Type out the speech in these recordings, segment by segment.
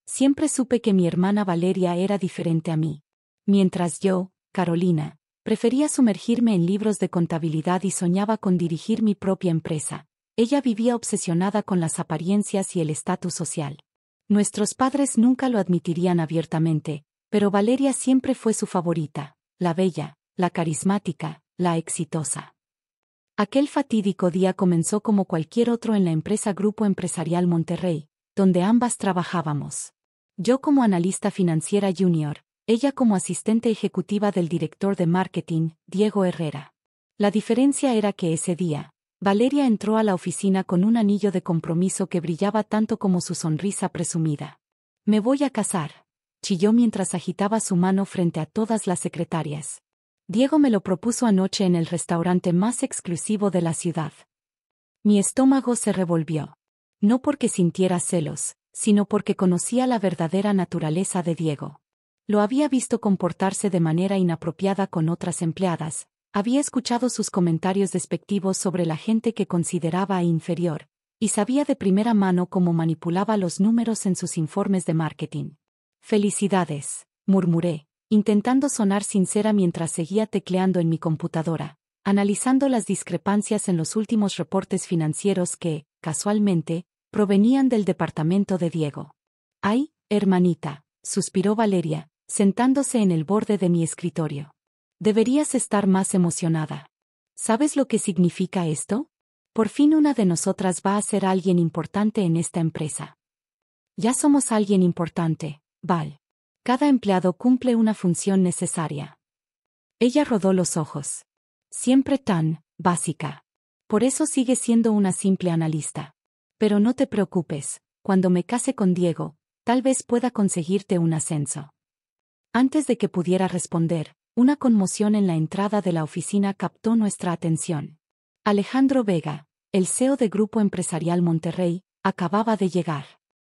Siempre supe que mi hermana Valeria era diferente a mí. Mientras yo, Carolina, prefería sumergirme en libros de contabilidad y soñaba con dirigir mi propia empresa, ella vivía obsesionada con las apariencias y el estatus social. Nuestros padres nunca lo admitirían abiertamente, pero Valeria siempre fue su favorita, la bella, la carismática, la exitosa. Aquel fatídico día comenzó como cualquier otro en la empresa Grupo Empresarial Monterrey, donde ambas trabajábamos. Yo como analista financiera junior, ella como asistente ejecutiva del director de marketing, Diego Herrera. La diferencia era que ese día, Valeria entró a la oficina con un anillo de compromiso que brillaba tanto como su sonrisa presumida. «Me voy a casar», chilló mientras agitaba su mano frente a todas las secretarias. «Diego me lo propuso anoche en el restaurante más exclusivo de la ciudad». Mi estómago se revolvió. No porque sintiera celos, sino porque conocía la verdadera naturaleza de Diego. Lo había visto comportarse de manera inapropiada con otras empleadas, había escuchado sus comentarios despectivos sobre la gente que consideraba inferior, y sabía de primera mano cómo manipulaba los números en sus informes de marketing. «Felicidades», murmuré, intentando sonar sincera mientras seguía tecleando en mi computadora, analizando las discrepancias en los últimos reportes financieros que, casualmente, provenían del departamento de Diego. «Ay, hermanita», suspiró Valeria, sentándose en el borde de mi escritorio. «Deberías estar más emocionada. ¿Sabes lo que significa esto? Por fin una de nosotras va a ser alguien importante en esta empresa». «Ya somos alguien importante, Val. Cada empleado cumple una función necesaria». Ella rodó los ojos. «Siempre tan básica. Por eso sigues siendo una simple analista. Pero no te preocupes, cuando me case con Diego, tal vez pueda conseguirte un ascenso». Antes de que pudiera responder, una conmoción en la entrada de la oficina captó nuestra atención. Alejandro Vega, el CEO de Grupo Empresarial Monterrey, acababa de llegar.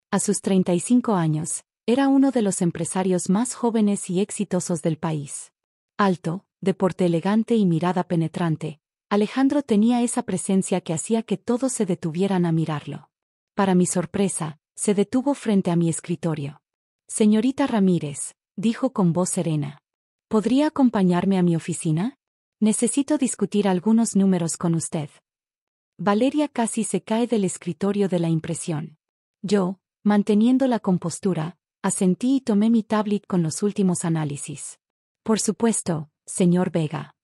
A sus 35 años, era uno de los empresarios más jóvenes y exitosos del país. Alto, de porte elegante y mirada penetrante, Alejandro tenía esa presencia que hacía que todos se detuvieran a mirarlo. Para mi sorpresa, se detuvo frente a mi escritorio. «Señorita Ramírez», dijo con voz serena. «¿Podría acompañarme a mi oficina? Necesito discutir algunos números con usted». Valeria casi se cae del escritorio de la impresión. Yo, manteniendo la compostura, asentí y tomé mi tablet con los últimos análisis. «Por supuesto, señor Vega».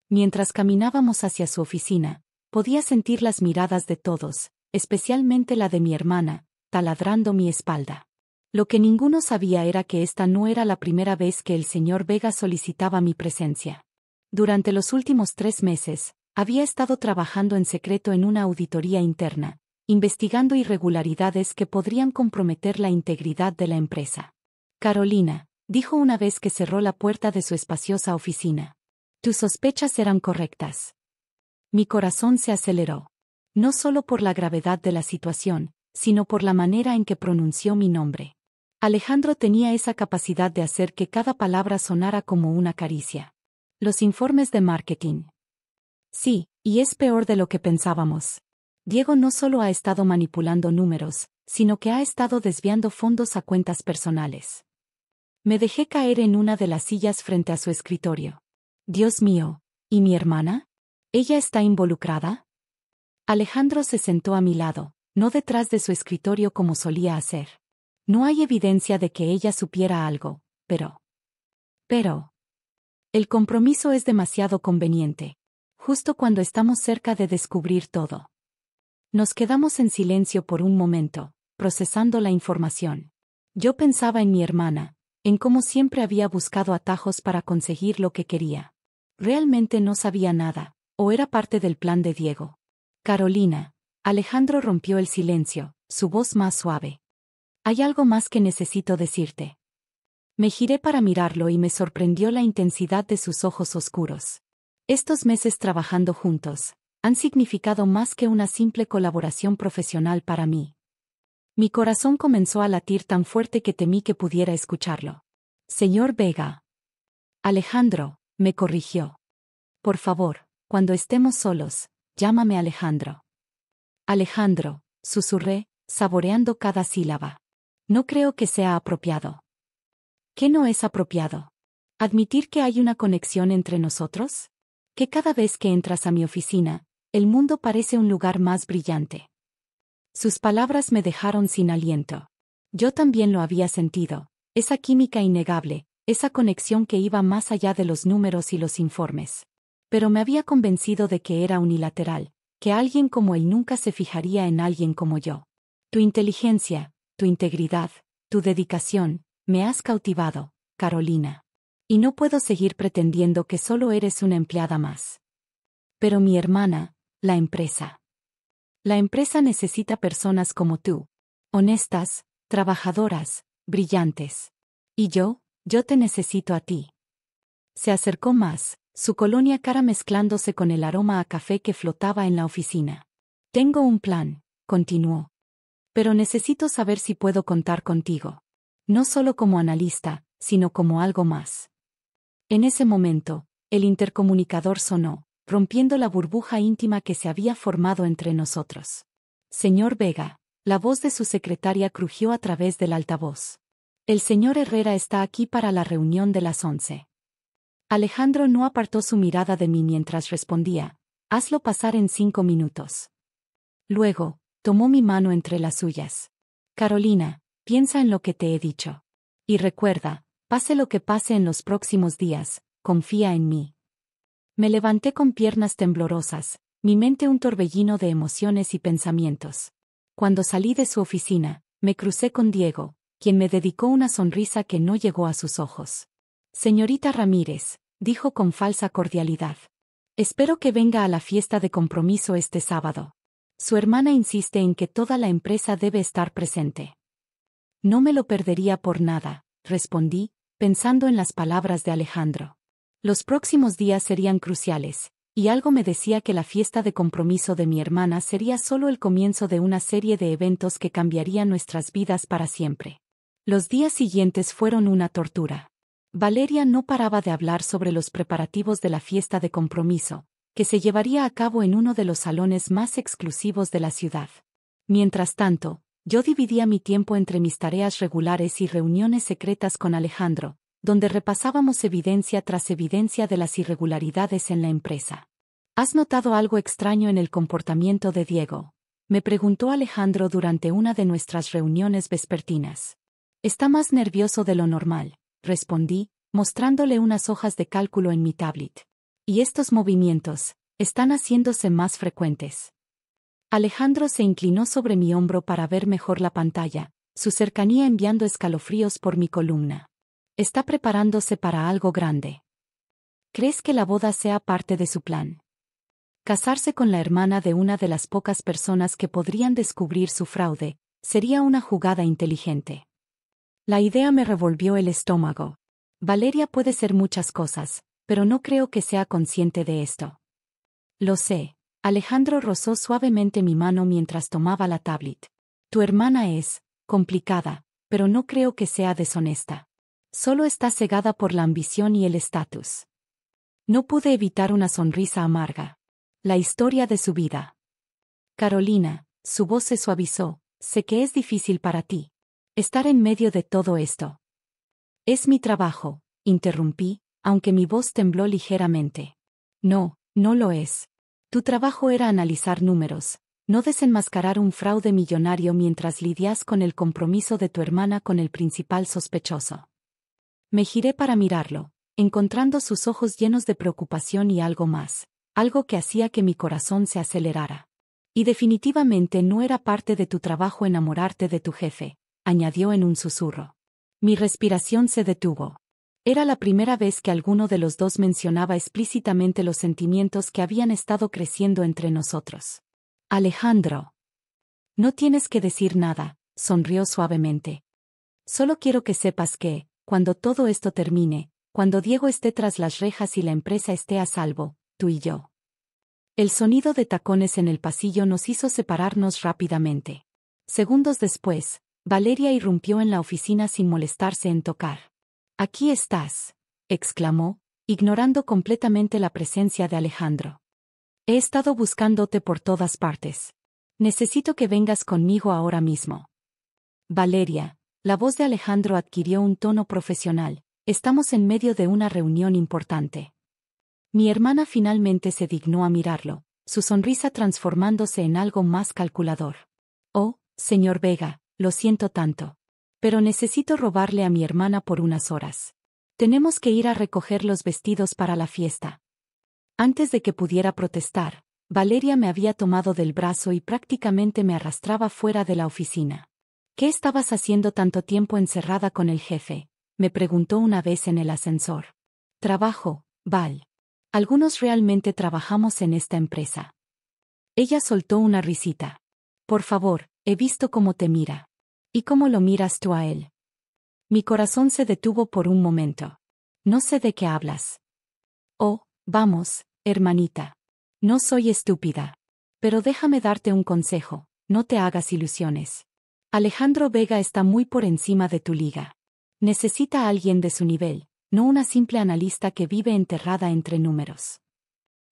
Mientras caminábamos hacia su oficina, podía sentir las miradas de todos, especialmente la de mi hermana, taladrando mi espalda. Lo que ninguno sabía era que esta no era la primera vez que el señor Vega solicitaba mi presencia. Durante los últimos 3 meses, había estado trabajando en secreto en una auditoría interna, investigando irregularidades que podrían comprometer la integridad de la empresa. «Carolina», dijo una vez que cerró la puerta de su espaciosa oficina. «Tus sospechas eran correctas». Mi corazón se aceleró. No solo por la gravedad de la situación, sino por la manera en que pronunció mi nombre. Alejandro tenía esa capacidad de hacer que cada palabra sonara como una caricia. «Los informes de marketing». «Sí, y es peor de lo que pensábamos. Diego no solo ha estado manipulando números, sino que ha estado desviando fondos a cuentas personales». Me dejé caer en una de las sillas frente a su escritorio. «Dios mío, ¿y mi hermana? ¿Ella está involucrada?» Alejandro se sentó a mi lado, no detrás de su escritorio como solía hacer. «No hay evidencia de que ella supiera algo, pero... El compromiso es demasiado conveniente. Justo cuando estamos cerca de descubrir todo». Nos quedamos en silencio por un momento, procesando la información. Yo pensaba en mi hermana, en cómo siempre había buscado atajos para conseguir lo que quería. Realmente no sabía nada, o era parte del plan de Diego. «Carolina», Alejandro rompió el silencio, su voz más suave. «Hay algo más que necesito decirte». Me giré para mirarlo y me sorprendió la intensidad de sus ojos oscuros. Estos meses trabajando juntos han significado más que una simple colaboración profesional para mí. Mi corazón comenzó a latir tan fuerte que temí que pudiera escucharlo. «Señor Vega». «Alejandro», me corrigió. «Por favor, cuando estemos solos, llámame Alejandro». «Alejandro», susurré, saboreando cada sílaba. No creo que sea apropiado. ¿Qué no es apropiado? ¿Admitir que hay una conexión entre nosotros? Que cada vez que entras a mi oficina, el mundo parece un lugar más brillante. Sus palabras me dejaron sin aliento. Yo también lo había sentido, esa química innegable, esa conexión que iba más allá de los números y los informes. Pero me había convencido de que era unilateral, que alguien como él nunca se fijaría en alguien como yo. Tu inteligencia, tu integridad, tu dedicación, me has cautivado, Carolina. Y no puedo seguir pretendiendo que solo eres una empleada más. Pero mi hermana, la empresa. La empresa necesita personas como tú. Honestas, trabajadoras, brillantes. Y yo te necesito a ti. Se acercó más, su colonia cara mezclándose con el aroma a café que flotaba en la oficina. Tengo un plan, continuó. Pero necesito saber si puedo contar contigo. No solo como analista, sino como algo más. En ese momento, el intercomunicador sonó, rompiendo la burbuja íntima que se había formado entre nosotros. Señor Vega, la voz de su secretaria crujió a través del altavoz. El señor Herrera está aquí para la reunión de las 11. Alejandro no apartó su mirada de mí mientras respondía, hazlo pasar en 5 minutos. Luego, tomó mi mano entre las suyas. Carolina, piensa en lo que te he dicho. Y recuerda, pase lo que pase en los próximos días, confía en mí. Me levanté con piernas temblorosas, mi mente un torbellino de emociones y pensamientos. Cuando salí de su oficina, me crucé con Diego, quien me dedicó una sonrisa que no llegó a sus ojos. Señorita Ramírez, dijo con falsa cordialidad. Espero que venga a la fiesta de compromiso este sábado. Su hermana insiste en que toda la empresa debe estar presente. No me lo perdería por nada, respondí, pensando en las palabras de Alejandro. Los próximos días serían cruciales, y algo me decía que la fiesta de compromiso de mi hermana sería solo el comienzo de una serie de eventos que cambiarían nuestras vidas para siempre. Los días siguientes fueron una tortura. Valeria no paraba de hablar sobre los preparativos de la fiesta de compromiso, que se llevaría a cabo en uno de los salones más exclusivos de la ciudad. Mientras tanto, yo dividía mi tiempo entre mis tareas regulares y reuniones secretas con Alejandro, donde repasábamos evidencia tras evidencia de las irregularidades en la empresa. ¿Has notado algo extraño en el comportamiento de Diego?, me preguntó Alejandro durante una de nuestras reuniones vespertinas. Está más nervioso de lo normal, respondí, mostrándole unas hojas de cálculo en mi tablet. Y estos movimientos están haciéndose más frecuentes. Alejandro se inclinó sobre mi hombro para ver mejor la pantalla, su cercanía enviando escalofríos por mi columna. Está preparándose para algo grande. ¿Crees que la boda sea parte de su plan? Casarse con la hermana de una de las pocas personas que podrían descubrir su fraude sería una jugada inteligente. La idea me revolvió el estómago. Valeria puede ser muchas cosas, pero no creo que sea consciente de esto. Lo sé. Alejandro rozó suavemente mi mano mientras tomaba la tablet. Tu hermana es complicada, pero no creo que sea deshonesta. Solo está cegada por la ambición y el estatus. No pude evitar una sonrisa amarga. La historia de su vida. Carolina, su voz se suavizó, sé que es difícil para ti estar en medio de todo esto. Es mi trabajo, interrumpí, aunque mi voz tembló ligeramente. No, no lo es. Tu trabajo era analizar números, no desenmascarar un fraude millonario mientras lidias con el compromiso de tu hermana con el principal sospechoso. Me giré para mirarlo, encontrando sus ojos llenos de preocupación y algo más, algo que hacía que mi corazón se acelerara. Y definitivamente no era parte de tu trabajo enamorarte de tu jefe, añadió en un susurro. Mi respiración se detuvo. Era la primera vez que alguno de los dos mencionaba explícitamente los sentimientos que habían estado creciendo entre nosotros. Alejandro. No tienes que decir nada, sonrió suavemente. Solo quiero que sepas que, cuando todo esto termine, cuando Diego esté tras las rejas y la empresa esté a salvo, tú y yo. El sonido de tacones en el pasillo nos hizo separarnos rápidamente. Segundos después, Valeria irrumpió en la oficina sin molestarse en tocar. Aquí estás, exclamó, ignorando completamente la presencia de Alejandro. He estado buscándote por todas partes. Necesito que vengas conmigo ahora mismo. Valeria, La voz de Alejandro adquirió un tono profesional. Estamos en medio de una reunión importante. Mi hermana finalmente se dignó a mirarlo, su sonrisa transformándose en algo más calculador. Oh, señor Vega, lo siento tanto. Pero necesito robarle a mi hermana por unas horas. Tenemos que ir a recoger los vestidos para la fiesta. Antes de que pudiera protestar, Valeria me había tomado del brazo y prácticamente me arrastraba fuera de la oficina. ¿Qué estabas haciendo tanto tiempo encerrada con el jefe?, me preguntó una vez en el ascensor. Trabajo, Val. Algunos realmente trabajamos en esta empresa. Ella soltó una risita. Por favor, he visto cómo te mira. ¿Y cómo lo miras tú a él? Mi corazón se detuvo por un momento. No sé de qué hablas. Oh, vamos, hermanita. No soy estúpida. Pero déjame darte un consejo, no te hagas ilusiones. Alejandro Vega está muy por encima de tu liga. Necesita a alguien de su nivel, no una simple analista que vive enterrada entre números.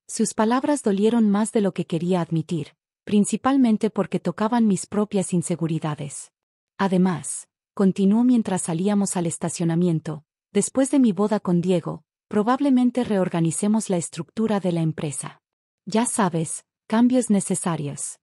Sus palabras dolieron más de lo que quería admitir, principalmente porque tocaban mis propias inseguridades. Además, continuó mientras salíamos al estacionamiento, después de mi boda con Diego, probablemente reorganicemos la estructura de la empresa. Ya sabes, cambios necesarios.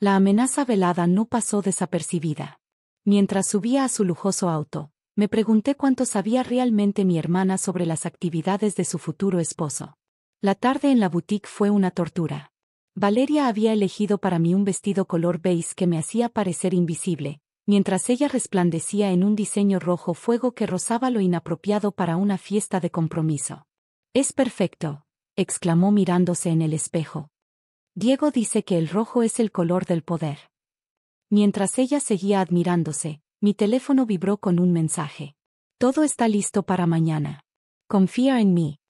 La amenaza velada no pasó desapercibida. Mientras subía a su lujoso auto, me pregunté cuánto sabía realmente mi hermana sobre las actividades de su futuro esposo. La tarde en la boutique fue una tortura. Valeria había elegido para mí un vestido color beige que me hacía parecer invisible, mientras ella resplandecía en un diseño rojo fuego que rozaba lo inapropiado para una fiesta de compromiso. «Es perfecto», exclamó mirándose en el espejo. Diego dice que el rojo es el color del poder. Mientras ella seguía admirándose, mi teléfono vibró con un mensaje. Todo está listo para mañana. Confía en mí.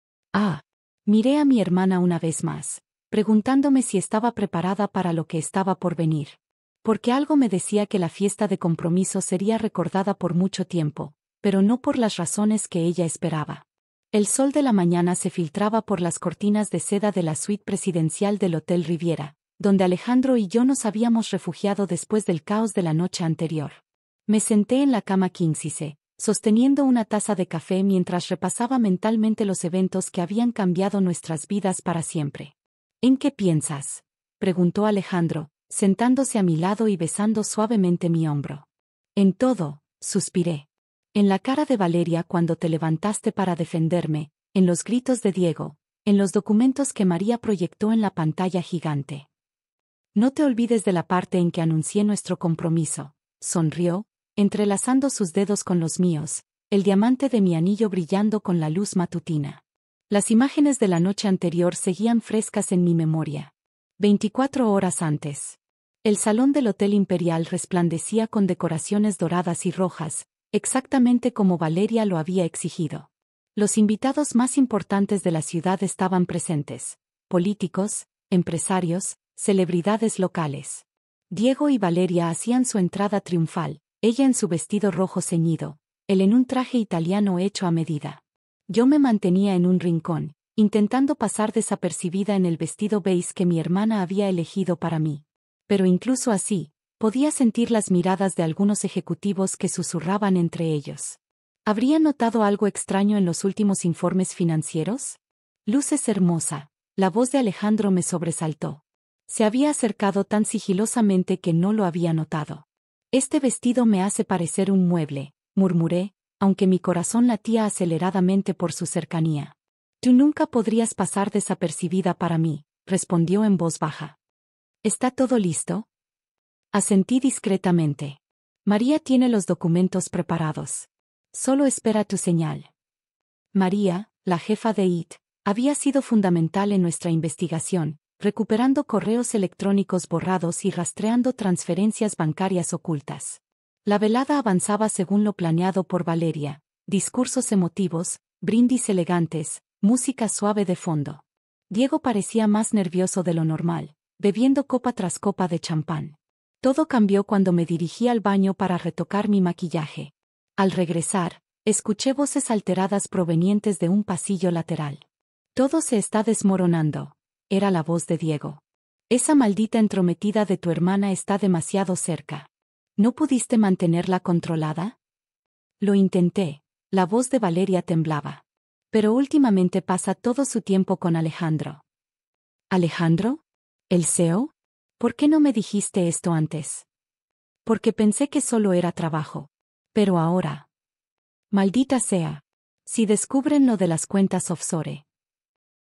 Miré a mi hermana una vez más, preguntándome si estaba preparada para lo que estaba por venir. Porque algo me decía que la fiesta de compromiso sería recordada por mucho tiempo, pero no por las razones que ella esperaba. El sol de la mañana se filtraba por las cortinas de seda de la suite presidencial del Hotel Riviera, donde Alejandro y yo nos habíamos refugiado después del caos de la noche anterior. Me senté en la cama quince, sosteniendo una taza de café mientras repasaba mentalmente los eventos que habían cambiado nuestras vidas para siempre. ¿En qué piensas?, preguntó Alejandro, sentándose a mi lado y besando suavemente mi hombro. En todo, suspiré. En la cara de Valeria cuando te levantaste para defenderme, en los gritos de Diego, en los documentos que María proyectó en la pantalla gigante. No te olvides de la parte en que anuncié nuestro compromiso, sonrió, entrelazando sus dedos con los míos, el diamante de mi anillo brillando con la luz matutina. Las imágenes de la noche anterior seguían frescas en mi memoria. 24 horas antes. El salón del Hotel Imperial resplandecía con decoraciones doradas y rojas, exactamente como Valeria lo había exigido. Los invitados más importantes de la ciudad estaban presentes: políticos, empresarios, celebridades locales. Diego y Valeria hacían su entrada triunfal, ella en su vestido rojo ceñido, él en un traje italiano hecho a medida. Yo me mantenía en un rincón, intentando pasar desapercibida en el vestido beige que mi hermana había elegido para mí. Pero incluso así, podía sentir las miradas de algunos ejecutivos que susurraban entre ellos. ¿Habría notado algo extraño en los últimos informes financieros? Luces hermosa, la voz de Alejandro me sobresaltó. Se había acercado tan sigilosamente que no lo había notado. Este vestido me hace parecer un mueble, murmuré, aunque mi corazón latía aceleradamente por su cercanía. Tú nunca podrías pasar desapercibida para mí, respondió en voz baja. ¿Está todo listo? Asentí discretamente. María tiene los documentos preparados. Solo espera tu señal. María, la jefa de IT, había sido fundamental en nuestra investigación, recuperando correos electrónicos borrados y rastreando transferencias bancarias ocultas. La velada avanzaba según lo planeado por Valeria: discursos emotivos, brindis elegantes, música suave de fondo. Diego parecía más nervioso de lo normal, bebiendo copa tras copa de champán. Todo cambió cuando me dirigí al baño para retocar mi maquillaje. Al regresar, escuché voces alteradas provenientes de un pasillo lateral. Todo se está desmoronando. Era la voz de Diego. Esa maldita entrometida de tu hermana está demasiado cerca. ¿No pudiste mantenerla controlada? Lo intenté. La voz de Valeria temblaba. Pero últimamente pasa todo su tiempo con Alejandro. ¿Alejandro? ¿El CEO? ¿Por qué no me dijiste esto antes? Porque pensé que solo era trabajo. Pero ahora. Maldita sea. Si descubren lo de las cuentas offshore.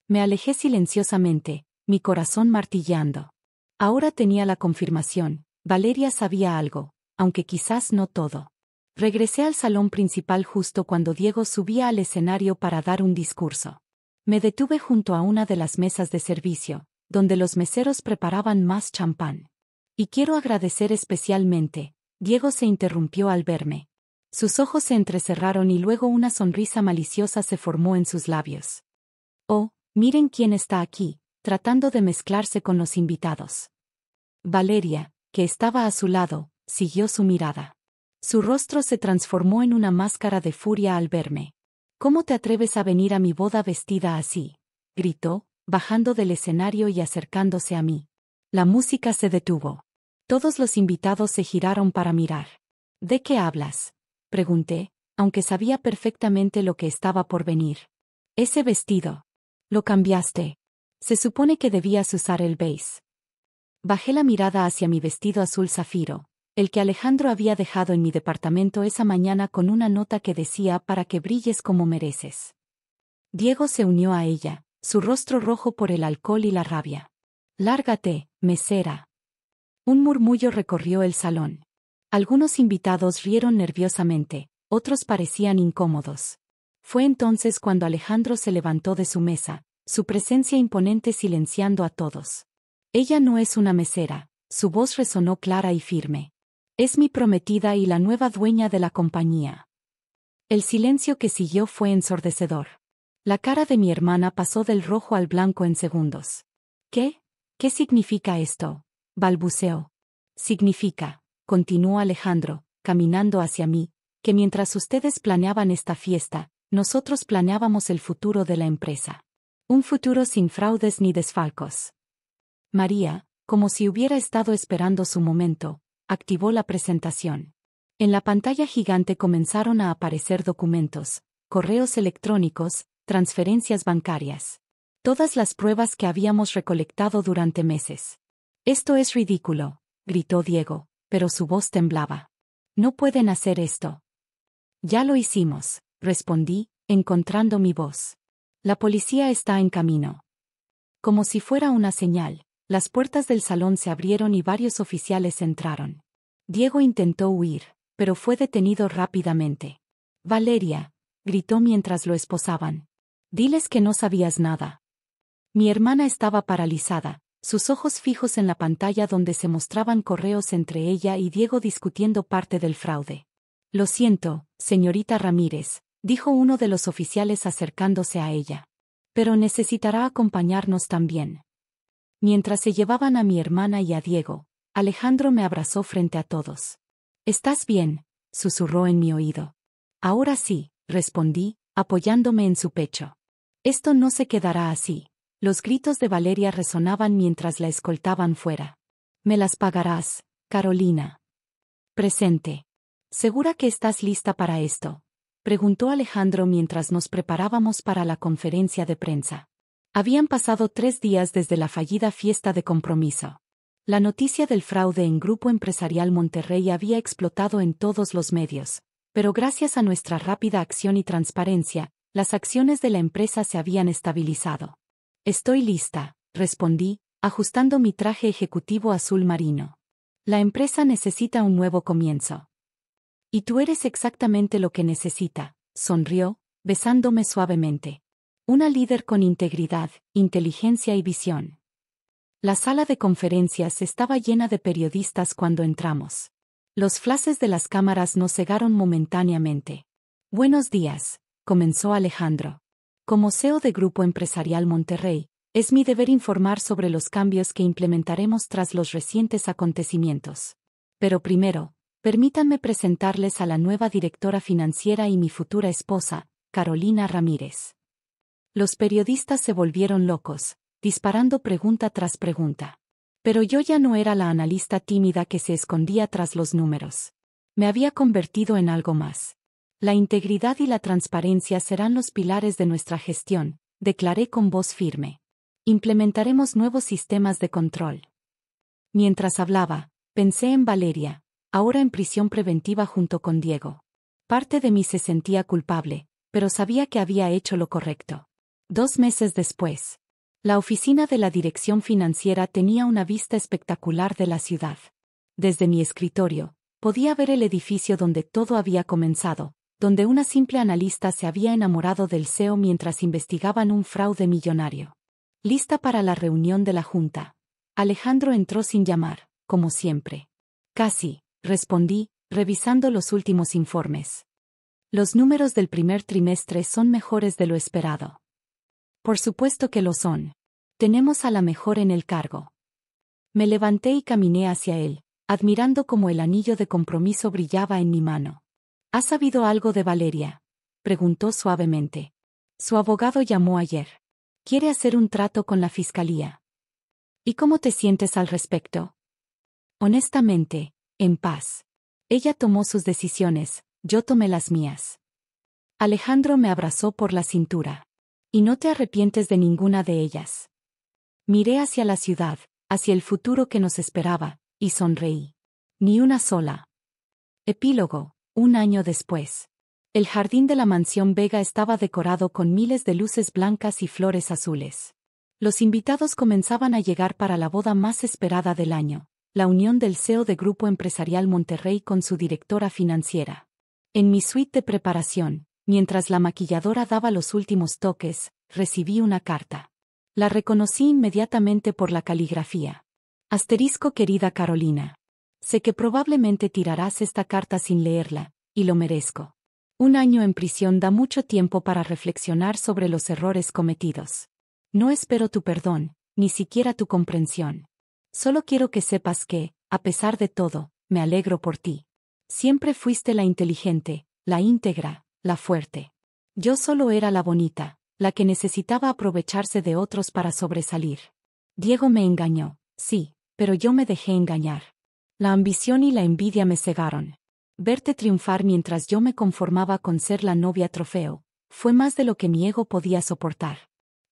Me alejé silenciosamente, mi corazón martilleando. Ahora tenía la confirmación. Valeria sabía algo, aunque quizás no todo. Regresé al salón principal justo cuando Diego subía al escenario para dar un discurso. Me detuve junto a una de las mesas de servicio, donde los meseros preparaban más champán. Y quiero agradecer especialmente. Diego se interrumpió al verme. Sus ojos se entrecerraron y luego una sonrisa maliciosa se formó en sus labios. Oh, miren quién está aquí, tratando de mezclarse con los invitados. Valeria, que estaba a su lado, siguió su mirada. Su rostro se transformó en una máscara de furia al verme. ¿Cómo te atreves a venir a mi boda vestida así?, gritó, bajando del escenario y acercándose a mí. La música se detuvo. Todos los invitados se giraron para mirar. ¿De qué hablas?, pregunté, aunque sabía perfectamente lo que estaba por venir. Ese vestido. Lo cambiaste. Se supone que debías usar el beige. Bajé la mirada hacia mi vestido azul zafiro, el que Alejandro había dejado en mi departamento esa mañana con una nota que decía para que brilles como mereces. Diego se unió a ella, su rostro rojo por el alcohol y la rabia. Lárgate, mesera. Un murmullo recorrió el salón. Algunos invitados rieron nerviosamente, otros parecían incómodos. Fue entonces cuando Alejandro se levantó de su mesa, su presencia imponente silenciando a todos. Ella no es una mesera, su voz resonó clara y firme. Es mi prometida y la nueva dueña de la compañía. El silencio que siguió fue ensordecedor. La cara de mi hermana pasó del rojo al blanco en segundos. ¿Qué? ¿Qué significa esto?, balbuceó. Significa, continuó Alejandro, caminando hacia mí, que mientras ustedes planeaban esta fiesta, nosotros planeábamos el futuro de la empresa. Un futuro sin fraudes ni desfalcos. María, como si hubiera estado esperando su momento, activó la presentación. En la pantalla gigante comenzaron a aparecer documentos, correos electrónicos, transferencias bancarias. Todas las pruebas que habíamos recolectado durante meses. Esto es ridículo, gritó Diego, pero su voz temblaba. No pueden hacer esto. Ya lo hicimos, respondí, encontrando mi voz. La policía está en camino. Como si fuera una señal, las puertas del salón se abrieron y varios oficiales entraron. Diego intentó huir, pero fue detenido rápidamente. Valeria, gritó mientras lo esposaban. Diles que no sabías nada. Mi hermana estaba paralizada, sus ojos fijos en la pantalla donde se mostraban correos entre ella y Diego discutiendo parte del fraude. Lo siento, señorita Ramírez, dijo uno de los oficiales acercándose a ella. Pero necesitará acompañarnos también. Mientras se llevaban a mi hermana y a Diego, Alejandro me abrazó frente a todos. ¿Estás bien?, susurró en mi oído. Ahora sí, respondí, apoyándome en su pecho. Esto no se quedará así. Los gritos de Valeria resonaban mientras la escoltaban fuera. Me las pagarás, Carolina. Presente. ¿Segura que estás lista para esto?, preguntó Alejandro mientras nos preparábamos para la conferencia de prensa. Habían pasado 3 días desde la fallida fiesta de compromiso. La noticia del fraude en Grupo Empresarial Monterrey había explotado en todos los medios, pero gracias a nuestra rápida acción y transparencia, las acciones de la empresa se habían estabilizado. Estoy lista, respondí, ajustando mi traje ejecutivo azul marino. La empresa necesita un nuevo comienzo. Y tú eres exactamente lo que necesita, sonrió, besándome suavemente. Una líder con integridad, inteligencia y visión. La sala de conferencias estaba llena de periodistas cuando entramos. Los flashes de las cámaras nos cegaron momentáneamente. Buenos días, comenzó Alejandro. Como CEO de Grupo Empresarial Monterrey, es mi deber informar sobre los cambios que implementaremos tras los recientes acontecimientos. Pero primero, permítanme presentarles a la nueva directora financiera y mi futura esposa, Carolina Ramírez. Los periodistas se volvieron locos, disparando pregunta tras pregunta. Pero yo ya no era la analista tímida que se escondía tras los números. Me había convertido en algo más. La integridad y la transparencia serán los pilares de nuestra gestión, declaré con voz firme. Implementaremos nuevos sistemas de control. Mientras hablaba, pensé en Valeria, ahora en prisión preventiva junto con Diego. Parte de mí se sentía culpable, pero sabía que había hecho lo correcto. 2 meses después, la oficina de la dirección financiera tenía una vista espectacular de la ciudad. Desde mi escritorio, podía ver el edificio donde todo había comenzado, donde una simple analista se había enamorado del CEO mientras investigaban un fraude millonario. Lista para la reunión de la junta. Alejandro entró sin llamar, como siempre. Casi, respondí, revisando los últimos informes. Los números del primer trimestre son mejores de lo esperado. Por supuesto que lo son. Tenemos a la mejor en el cargo. Me levanté y caminé hacia él, admirando cómo el anillo de compromiso brillaba en mi mano. ¿Has sabido algo de Valeria?, preguntó suavemente. Su abogado llamó ayer. Quiere hacer un trato con la fiscalía. ¿Y cómo te sientes al respecto? Honestamente, en paz. Ella tomó sus decisiones, yo tomé las mías. Alejandro me abrazó por la cintura. ¿Y no te arrepientes de ninguna de ellas? Miré hacia la ciudad, hacia el futuro que nos esperaba, y sonreí. Ni una sola. Epílogo. 1 año después. El jardín de la mansión Vega estaba decorado con miles de luces blancas y flores azules. Los invitados comenzaban a llegar para la boda más esperada del año, la unión del CEO de Grupo Empresarial Monterrey con su directora financiera. En mi suite de preparación, mientras la maquilladora daba los últimos toques, recibí una carta. La reconocí inmediatamente por la caligrafía. Asterisco querida Carolina. Sé que probablemente tirarás esta carta sin leerla, y lo merezco. 1 año en prisión da mucho tiempo para reflexionar sobre los errores cometidos. No espero tu perdón, ni siquiera tu comprensión. Solo quiero que sepas que, a pesar de todo, me alegro por ti. Siempre fuiste la inteligente, la íntegra, la fuerte. Yo solo era la bonita, la que necesitaba aprovecharse de otros para sobresalir. Diego me engañó, sí, pero yo me dejé engañar. La ambición y la envidia me cegaron. Verte triunfar mientras yo me conformaba con ser la novia trofeo, fue más de lo que mi ego podía soportar.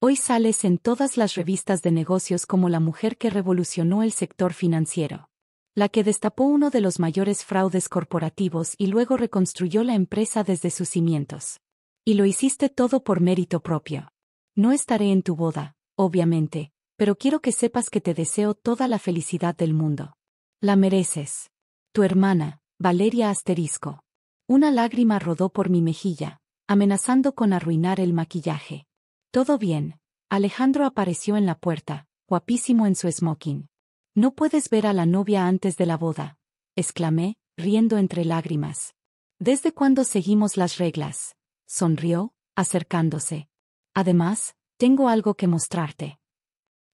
Hoy sales en todas las revistas de negocios como la mujer que revolucionó el sector financiero. La que destapó uno de los mayores fraudes corporativos y luego reconstruyó la empresa desde sus cimientos. Y lo hiciste todo por mérito propio. No estaré en tu boda, obviamente, pero quiero que sepas que te deseo toda la felicidad del mundo. La mereces. Tu hermana, Valeria asterisco. Una lágrima rodó por mi mejilla, amenazando con arruinar el maquillaje. Todo bien. Alejandro apareció en la puerta, guapísimo en su smoking. ¿No puedes ver a la novia antes de la boda?, exclamé, riendo entre lágrimas. ¿Desde cuándo seguimos las reglas?, sonrió, acercándose. Además, tengo algo que mostrarte.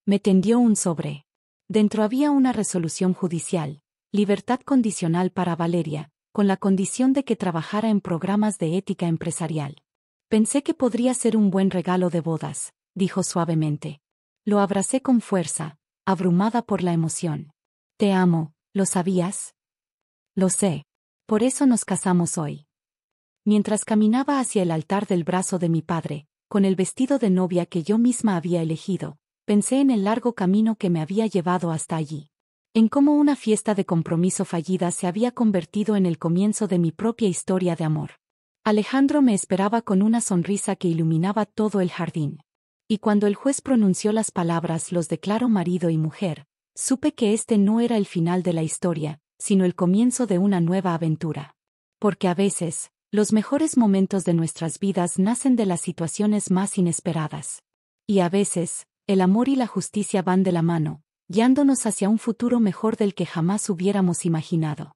Me tendió un sobre. Dentro había una resolución judicial, libertad condicional para Valeria, con la condición de que trabajara en programas de ética empresarial. Pensé que podría ser un buen regalo de bodas, dijo suavemente. Lo abracé con fuerza, abrumada por la emoción. Te amo, ¿lo sabías? Lo sé. Por eso nos casamos hoy. Mientras caminaba hacia el altar del brazo de mi padre, con el vestido de novia que yo misma había elegido, pensé en el largo camino que me había llevado hasta allí. En cómo una fiesta de compromiso fallida se había convertido en el comienzo de mi propia historia de amor. Alejandro me esperaba con una sonrisa que iluminaba todo el jardín. Y cuando el juez pronunció las palabras "los declaro marido y mujer", supe que este no era el final de la historia, sino el comienzo de una nueva aventura. Porque a veces, los mejores momentos de nuestras vidas nacen de las situaciones más inesperadas. Y a veces, el amor y la justicia van de la mano, guiándonos hacia un futuro mejor del que jamás hubiéramos imaginado.